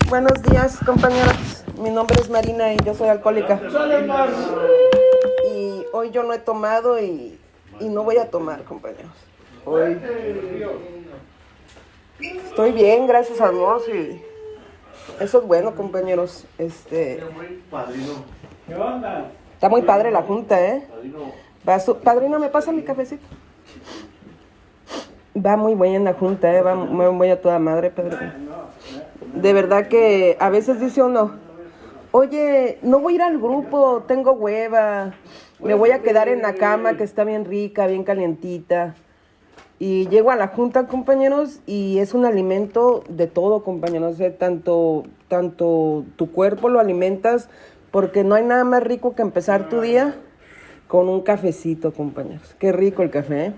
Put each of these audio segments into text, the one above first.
Buenos días, compañeros. Mi nombre es Marina y yo soy alcohólica. Y hoy yo no he tomado y no voy a tomar, compañeros. Hoy estoy bien, gracias a Dios, y eso es bueno, compañeros. Está muy padre la junta, ¿eh? Padrino, ¿me pasa mi cafecito? Va muy buena la junta, ¿eh? Va muy a toda madre, padrino. De verdad que a veces dice uno, oye, no voy a ir al grupo, tengo hueva, me voy a quedar en la cama que está bien rica, bien calientita. Y llego a la junta, compañeros, y es un alimento de todo, compañeros. Tanto tu cuerpo lo alimentas, porque no hay nada más rico que empezar tu día con un cafecito, compañeros. Qué rico el café, ¿eh?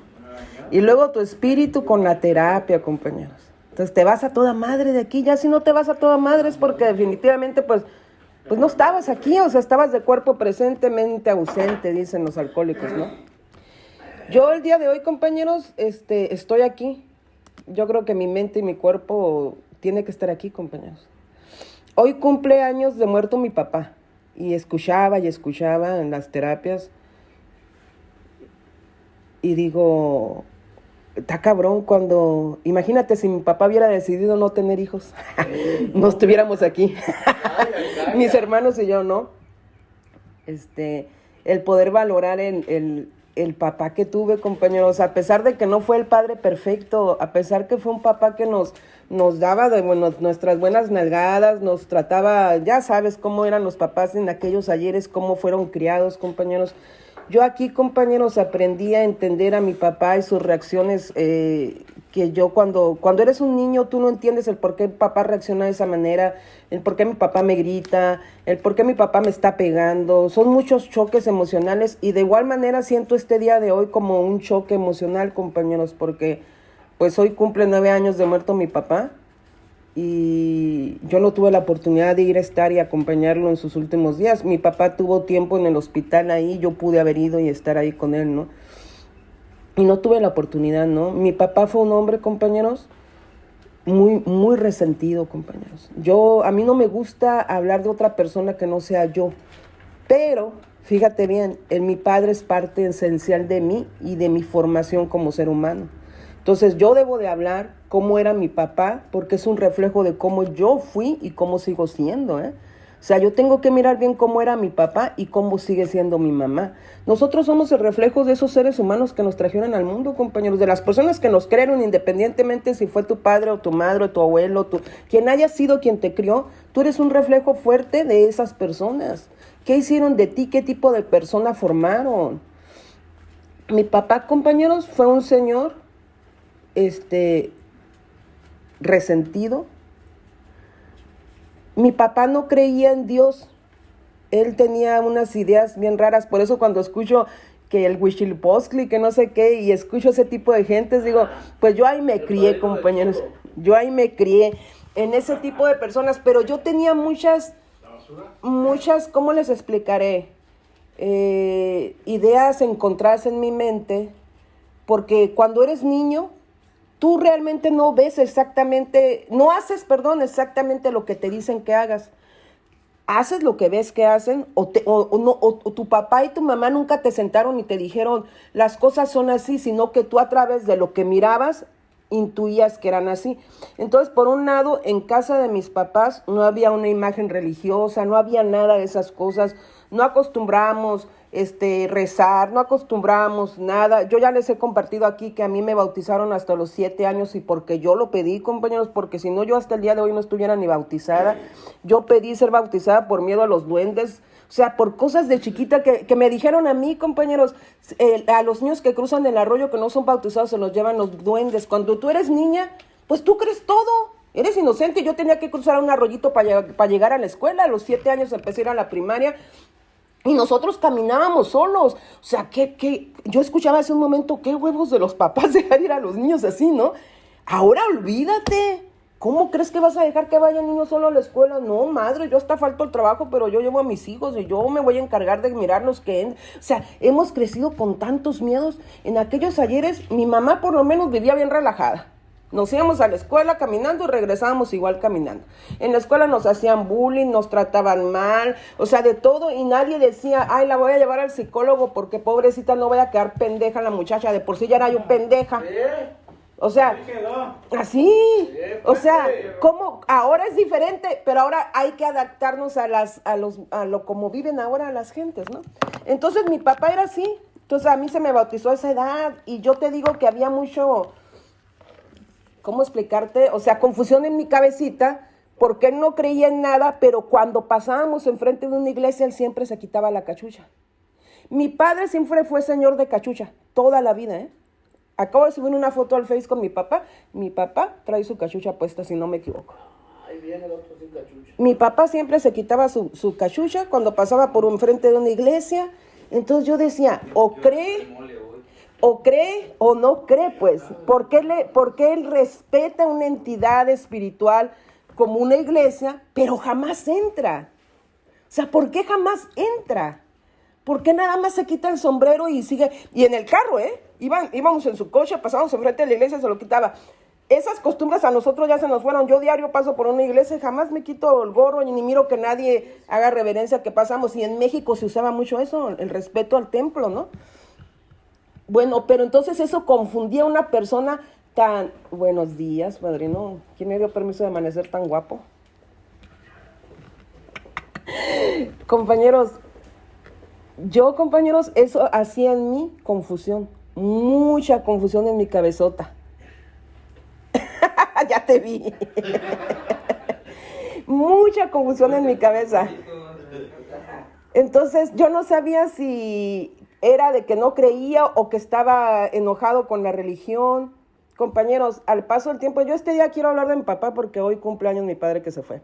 Y luego tu espíritu con la terapia, compañeros. Entonces te vas a toda madre de aquí. Ya si no te vas a toda madre es porque definitivamente pues no estabas aquí, o sea, estabas de cuerpo presentemente ausente, dicen los alcohólicos, ¿no? Yo el día de hoy, compañeros, estoy aquí. Yo creo que mi mente y mi cuerpo tiene que estar aquí, compañeros. Hoy cumple años de muerto mi papá. Y escuchaba en las terapias. Y digo, está cabrón cuando... Imagínate si mi papá hubiera decidido no tener hijos. No estuviéramos aquí. Mis hermanos y yo, ¿no? El poder valorar el papá que tuve, compañeros, a pesar de que no fue el padre perfecto, a pesar que fue un papá que nos daba nuestras buenas nalgadas, nos trataba, ya sabes cómo eran los papás en aquellos ayeres, cómo fueron criados, compañeros. Yo aquí, compañeros, aprendí a entender a mi papá y sus reacciones, que yo cuando eres un niño tú no entiendes el por qué mi papá reacciona de esa manera, el por qué mi papá me grita, el por qué mi papá me está pegando. Son muchos choques emocionales y de igual manera siento este día de hoy como un choque emocional, compañeros, porque pues hoy cumple 9 años de muerto mi papá. Y yo no tuve la oportunidad de ir a estar y acompañarlo en sus últimos días. Mi papá tuvo tiempo en el hospital ahí, yo pude haber ido y estar ahí con él, ¿no? Y no tuve la oportunidad, ¿no? Mi papá fue un hombre, compañeros, muy, muy resentido, compañeros. A mí no me gusta hablar de otra persona que no sea yo, pero fíjate bien, mi padre es parte esencial de mí y de mi formación como ser humano. Entonces yo debo de hablar cómo era mi papá, porque es un reflejo de cómo yo fui y cómo sigo siendo, ¿eh? O sea, yo tengo que mirar bien cómo era mi papá y cómo sigue siendo mi mamá. Nosotros somos el reflejo de esos seres humanos que nos trajeron al mundo, compañeros, de las personas que nos crearon, independientemente si fue tu padre o tu madre o tu abuelo, quien haya sido quien te crió, tú eres un reflejo fuerte de esas personas. ¿Qué hicieron de ti? ¿Qué tipo de persona formaron? Mi papá, compañeros, fue un señor resentido. Mi papá no creía en Dios. Él tenía unas ideas bien raras. Por eso cuando escucho que el Huitzilopochtli, que no sé qué, y escucho ese tipo de gentes, digo, pues yo ahí me crié, compañeros. Yo ahí me crié en ese tipo de personas. Pero yo tenía muchas, ¿cómo les explicaré? Ideas encontradas en mi mente. Porque cuando eres niño, tú realmente no ves exactamente, no haces, perdón, exactamente lo que te dicen que hagas. Haces lo que ves que hacen, o tu papá y tu mamá nunca te sentaron y te dijeron las cosas son así, sino que tú a través de lo que mirabas intuías que eran así. Entonces, por un lado, en casa de mis papás no había una imagen religiosa, no había nada de esas cosas, no acostumbrábamos rezar, no acostumbrábamos nada. Yo ya les he compartido aquí que a mí me bautizaron hasta los 7 años y porque yo lo pedí, compañeros, porque si no yo hasta el día de hoy no estuviera ni bautizada. Yo pedí ser bautizada por miedo a los duendes, o sea, por cosas de chiquita que me dijeron a mí, compañeros, a los niños que cruzan el arroyo que no son bautizados se los llevan los duendes. Cuando tú eres niña, pues tú crees todo. Eres inocente. Yo tenía que cruzar un arroyito para llegar a la escuela. A los 7 años empecé a ir a la primaria. Y nosotros caminábamos solos. O sea, yo escuchaba hace un momento, qué huevos de los papás dejar ir a los niños así, ¿no? Ahora olvídate. ¿Cómo crees que vas a dejar que vayan niños solo a la escuela? No, madre, yo hasta falto el trabajo, pero yo llevo a mis hijos y yo me voy a encargar de mirarlos que... O sea, hemos crecido con tantos miedos. En aquellos ayeres, mi mamá por lo menos vivía bien relajada. Nos íbamos a la escuela caminando y regresábamos igual caminando. En la escuela nos hacían bullying, nos trataban mal, o sea, de todo, y nadie decía, ay, la voy a llevar al psicólogo porque pobrecita no voy a quedar pendeja la muchacha, de por sí ya era yo pendeja. O sea, así, o sea, como ahora es diferente, pero ahora hay que adaptarnos a lo como viven ahora las gentes, ¿no? Entonces mi papá era así, entonces a mí se me bautizó a esa edad y yo te digo que había mucho, ¿cómo explicarte? O sea, confusión en mi cabecita, porque él no creía en nada, pero cuando pasábamos enfrente de una iglesia, él siempre se quitaba la cachucha. Mi padre siempre fue señor de cachucha, toda la vida, ¿eh? Acabo de subir una foto al Face con mi papá. Mi papá trae su cachucha puesta, si no me equivoco. Ahí viene el otro sin cachucha. Mi papá siempre se quitaba su cachucha cuando pasaba por enfrente de una iglesia. Entonces yo decía, o cree o no cree, pues. Porque él respeta una entidad espiritual como una iglesia, pero jamás entra? O sea, ¿por qué jamás entra? ¿Por qué nada más se quita el sombrero y sigue? Y en el carro, íbamos en su coche, pasábamos enfrente de la iglesia, se lo quitaba. Esas costumbres a nosotros ya se nos fueron. Yo diario paso por una iglesia y jamás me quito el gorro ni miro que nadie haga reverencia que pasamos. Y en México se usaba mucho eso, el respeto al templo, ¿no? Bueno, pero entonces eso confundía a una persona tan... Buenos días, padrino. ¿Quién me dio permiso de amanecer tan guapo? Compañeros, eso hacía en mí confusión. Mucha confusión en mi cabezota. Ya te vi. Mucha confusión en mi cabeza. Entonces yo no sabía si era de que no creía o que estaba enojado con la religión. Compañeros, al paso del tiempo, yo este día quiero hablar de mi papá porque hoy cumpleaños mi padre que se fue.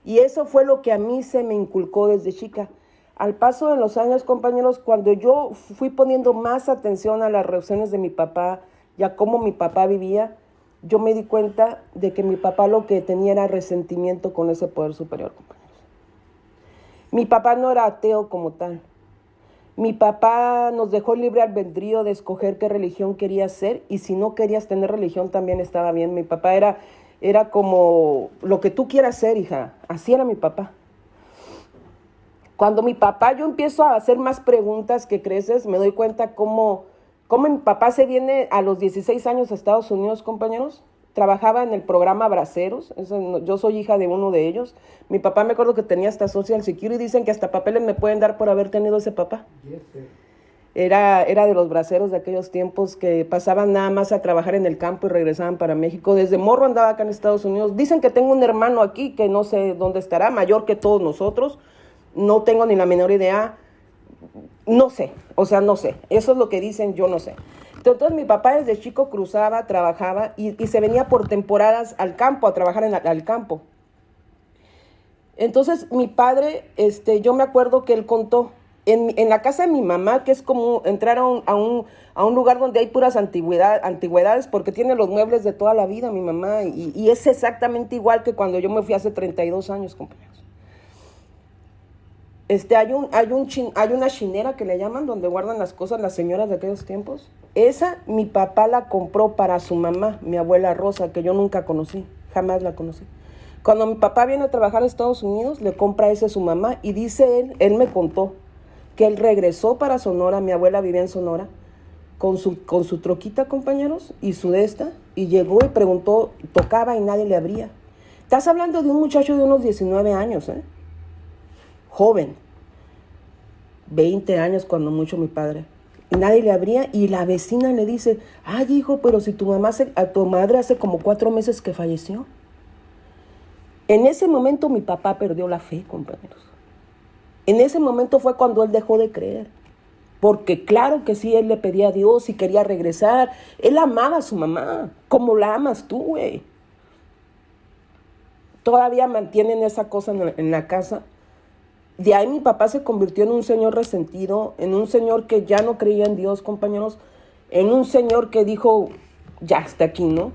Y eso fue lo que a mí se me inculcó desde chica. Al paso de los años, compañeros, cuando yo fui poniendo más atención a las reacciones de mi papá y a cómo mi papá vivía, yo me di cuenta de que mi papá lo que tenía era resentimiento con ese poder superior, compañeros. Mi papá no era ateo como tal. Mi papá nos dejó el libre albedrío de escoger qué religión querías ser, y si no querías tener religión también estaba bien. Mi papá era como lo que tú quieras ser, hija. Así era mi papá. Cuando mi papá, yo empiezo a hacer más preguntas que creces, me doy cuenta cómo mi papá se viene a los 16 años a Estados Unidos, compañeros. Trabajaba en el programa Braceros, yo soy hija de uno de ellos. Mi papá me acuerdo que tenía hasta Social Security, dicen que hasta papeles me pueden dar por haber tenido ese papá. Era de los braceros de aquellos tiempos que pasaban nada más a trabajar en el campo y regresaban para México. Desde morro andaba acá en Estados Unidos. Dicen que tengo un hermano aquí que no sé dónde estará, mayor que todos nosotros. No tengo ni la menor idea. No sé, no sé. Eso es lo que dicen, yo no sé. Entonces mi papá desde chico cruzaba, trabajaba y se venía por temporadas al campo, a trabajar al campo. Entonces mi padre, yo me acuerdo que él contó, en la casa de mi mamá, que es como entrar a un lugar donde hay puras antigüedades, porque tiene los muebles de toda la vida mi mamá, y es exactamente igual que cuando yo me fui hace 32 años, compañeros. Hay una chinera que le llaman, donde guardan las cosas las señoras de aquellos tiempos. Esa mi papá la compró para su mamá, mi abuela Rosa, que yo nunca conocí, jamás la conocí. Cuando mi papá viene a trabajar a Estados Unidos, le compra ese a su mamá, y dice él me contó que él regresó para Sonora, mi abuela vivía en Sonora, con su troquita, compañeros, y y llegó y preguntó, tocaba y nadie le abría. Estás hablando de un muchacho de unos 19 años, joven, 20 años cuando mucho mi padre, y nadie le abría, y la vecina le dice, ay hijo, pero si tu madre hace como 4 meses que falleció. En ese momento mi papá perdió la fe, compañeros. En ese momento fue cuando él dejó de creer, porque claro que sí, él le pedía a Dios y quería regresar. Él amaba a su mamá, como la amas tú, güey. Todavía mantienen esa cosa en la casa. De ahí mi papá se convirtió en un señor resentido, en un señor que ya no creía en Dios, compañeros, en un señor que dijo, ya hasta aquí, ¿no?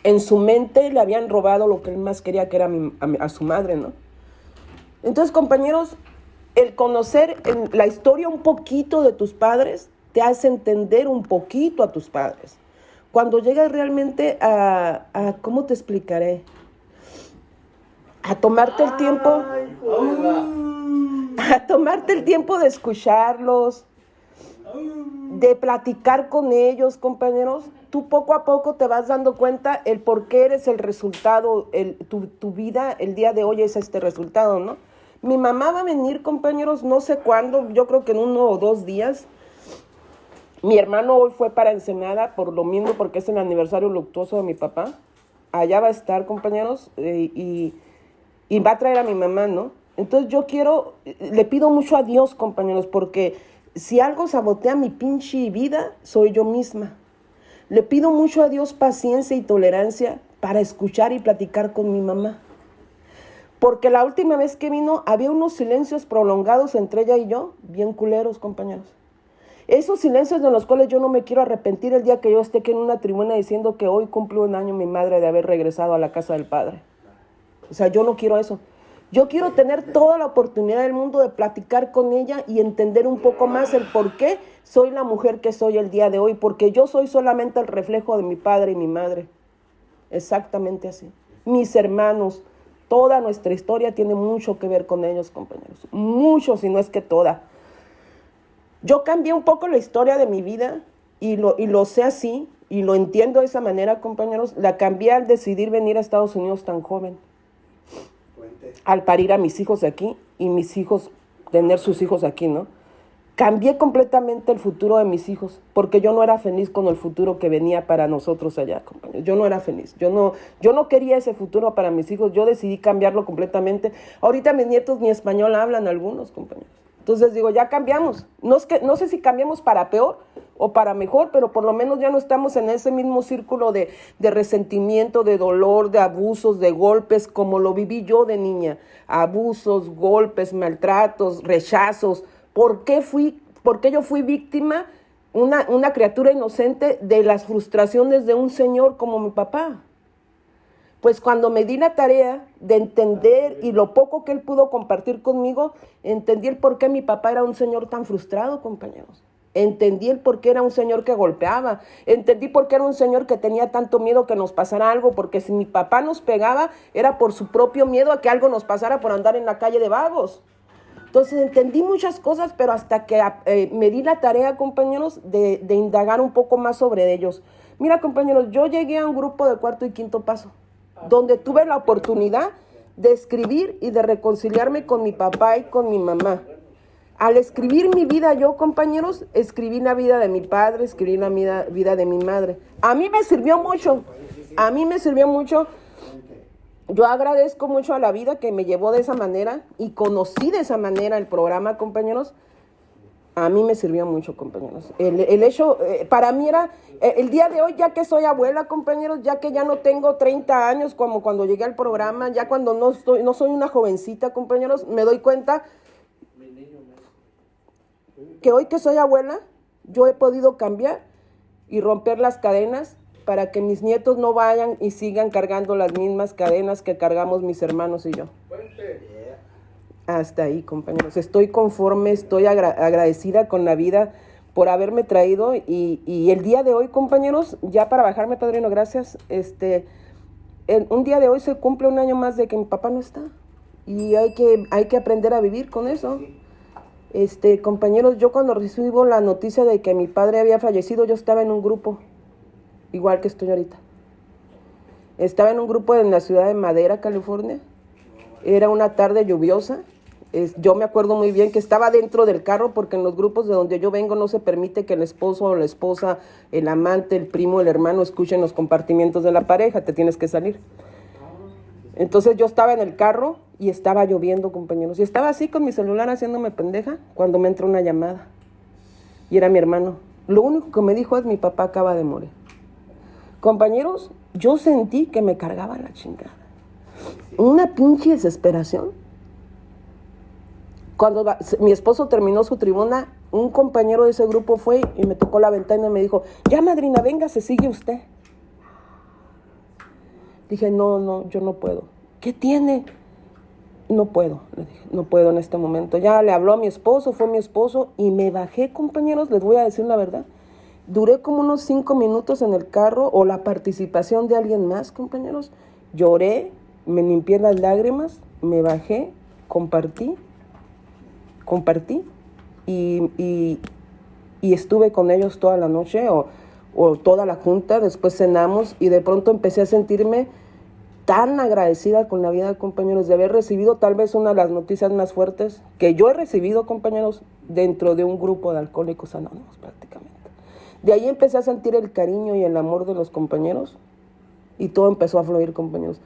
En su mente le habían robado lo que él más quería, que era a su madre, ¿no? Entonces, compañeros, el conocer la historia un poquito de tus padres te hace entender un poquito a tus padres. cuando llegas realmente ¿cómo te explicaré? A tomarte el tiempo, a tomarte el tiempo de escucharlos, de platicar con ellos, compañeros, tú poco a poco te vas dando cuenta el por qué eres el resultado, tu vida el día de hoy es este resultado, ¿no? Mi mamá va a venir, compañeros, no sé cuándo, yo creo que en 1 o 2 días. Mi hermano hoy fue para Ensenada, por lo mismo, porque es el aniversario luctuoso de mi papá. Allá va a estar, compañeros, y va a traer a mi mamá, ¿no? Entonces le pido mucho a Dios, compañeros, porque si algo sabotea mi pinche vida, soy yo misma. Le pido mucho a Dios paciencia y tolerancia para escuchar y platicar con mi mamá. Porque la última vez que vino, había unos silencios prolongados entre ella y yo, bien culeros, compañeros. Esos silencios de los cuales yo no me quiero arrepentir el día que yo esté aquí en una tribuna diciendo que hoy cumple 1 año mi madre de haber regresado a la casa del Padre. O sea, yo no quiero eso. Yo quiero tener toda la oportunidad del mundo de platicar con ella y entender un poco más el por qué soy la mujer que soy el día de hoy, porque yo soy solamente el reflejo de mi padre y mi madre. Exactamente así. Mis hermanos, toda nuestra historia tiene mucho que ver con ellos, compañeros. Mucho, si no es que toda. Yo cambié un poco la historia de mi vida y lo sé así y lo entiendo de esa manera, compañeros. La cambié al decidir venir a Estados Unidos tan joven. Al parir a mis hijos aquí y mis hijos, tener sus hijos aquí, ¿no? Cambié completamente el futuro de mis hijos porque yo no era feliz con el futuro que venía para nosotros allá, compañeros. Yo no era feliz. Yo no quería ese futuro para mis hijos. Yo decidí cambiarlo completamente. Ahorita mis nietos ni español hablan algunos, compañeros. Entonces digo, ya cambiamos. No sé si cambiamos para peor o para mejor, pero por lo menos ya no estamos en ese mismo círculo de resentimiento, de dolor, de abusos, de golpes, como lo viví yo de niña. Abusos, golpes, maltratos, rechazos. ¿Por qué yo fui víctima, una criatura inocente, de las frustraciones de un señor como mi papá? Pues cuando me di la tarea de entender y lo poco que él pudo compartir conmigo, entendí el por qué mi papá era un señor tan frustrado, compañeros. Entendí el por qué era un señor que golpeaba. Entendí por qué era un señor que tenía tanto miedo que nos pasara algo, porque si mi papá nos pegaba era por su propio miedo a que algo nos pasara por andar en la calle de vagos. Entonces entendí muchas cosas, pero hasta que me di la tarea, compañeros, de indagar un poco más sobre ellos. Mira, compañeros, yo llegué a un grupo de 4º y 5º paso, donde tuve la oportunidad de escribir y de reconciliarme con mi papá y con mi mamá. Al escribir mi vida yo, compañeros, escribí la vida de mi padre, escribí la vida de mi madre. A mí me sirvió mucho. Yo agradezco mucho a la vida que me llevó de esa manera y conocí de esa manera el programa, compañeros. A mí me sirvió mucho, compañeros. El hecho, para mí era, el día de hoy, ya que soy abuela, compañeros, ya que ya no tengo 30 años como cuando llegué al programa, ya cuando no soy una jovencita, compañeros, me doy cuenta que hoy que soy abuela, yo he podido cambiar y romper las cadenas para que mis nietos no vayan y sigan cargando las mismas cadenas que cargamos mis hermanos y yo. Hasta ahí, compañeros. Estoy conforme, estoy agradecida con la vida por haberme traído y el día de hoy, compañeros, ya para bajarme, padrino, gracias, un día de hoy se cumple 1 año más de que mi papá no está y hay que aprender a vivir con eso. Compañeros, yo cuando recibo la noticia de que mi padre había fallecido, yo estaba en un grupo, igual que estoy ahorita. Estaba en un grupo en la ciudad de Madera, California. Era una tarde lluviosa. Yo me acuerdo muy bien que estaba dentro del carro porque en los grupos de donde yo vengo no se permite que el esposo o la esposa, el amante, el primo, el hermano escuchen los compartimientos de la pareja, te tienes que salir. Entonces yo estaba en el carro y estaba lloviendo, compañeros. Y estaba así con mi celular haciéndome pendeja cuando me entró una llamada. Y era mi hermano. Lo único que me dijo es: mi papá acaba de morir. Compañeros, yo sentí que me cargaba la chingada. Una pinche desesperación. Cuando mi esposo terminó su tribuna, un compañero de ese grupo fue y me tocó la ventana y me dijo: ya, madrina, venga, se sigue usted. Dije: no, yo no puedo. ¿Qué tiene? No puedo, le dije, no puedo en este momento. Ya le habló a mi esposo, fue mi esposo y me bajé, compañeros, les voy a decir la verdad. Duré como unos 5 minutos en el carro o la participación de alguien más, compañeros. Lloré, me limpié las lágrimas, me bajé, compartí y estuve con ellos toda la noche o toda la junta. Después cenamos y de pronto empecé a sentirme tan agradecida con la vida, compañeros, de haber recibido tal vez una de las noticias más fuertes que yo he recibido, compañeros, dentro de un grupo de alcohólicos anónimos prácticamente. De ahí empecé a sentir el cariño y el amor de los compañeros y todo empezó a fluir, compañeros,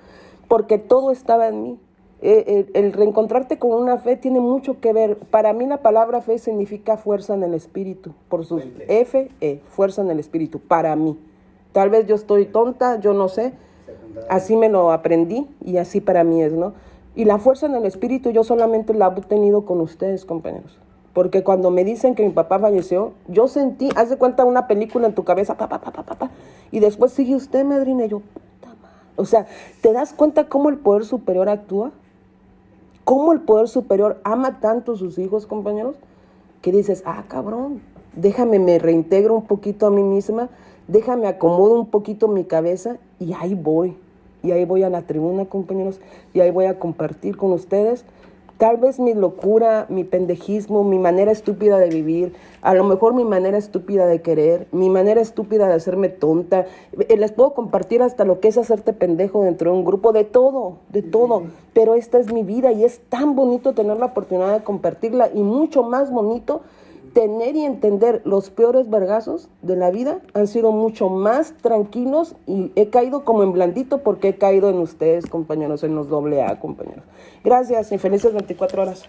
porque todo estaba en mí. El reencontrarte con una fe tiene mucho que ver. Para mí la palabra fe significa fuerza en el espíritu, por sus F-E, fuerza en el espíritu, para mí. Tal vez yo estoy tonta, yo no sé, así me lo aprendí y así para mí es, ¿no? Y la fuerza en el espíritu yo solamente la he obtenido con ustedes, compañeros. Porque cuando me dicen que mi papá falleció, yo sentí, haz de cuenta una película en tu cabeza, y después sigue usted, madrina, y yo, puta madre. O sea, ¿te das cuenta cómo el poder superior actúa? ¿Cómo el poder superior ama tanto a sus hijos, compañeros? Que dices, cabrón, déjame, me reintegro un poquito a mí misma, déjame acomodo un poquito mi cabeza y ahí voy. Y ahí voy a la tribuna, compañeros, y ahí voy a compartir con ustedes. Tal vez mi locura, mi pendejismo, mi manera estúpida de vivir, a lo mejor mi manera estúpida de querer, mi manera estúpida de hacerme tonta. Les puedo compartir hasta lo que es hacerte pendejo dentro de un grupo, de todo. Pero esta es mi vida y es tan bonito tener la oportunidad de compartirla y mucho más bonito tener y entender los peores vergazos de la vida han sido mucho más tranquilos y he caído como en blandito porque he caído en ustedes, compañeros, en los AA, compañeros. Gracias y felices 24 horas.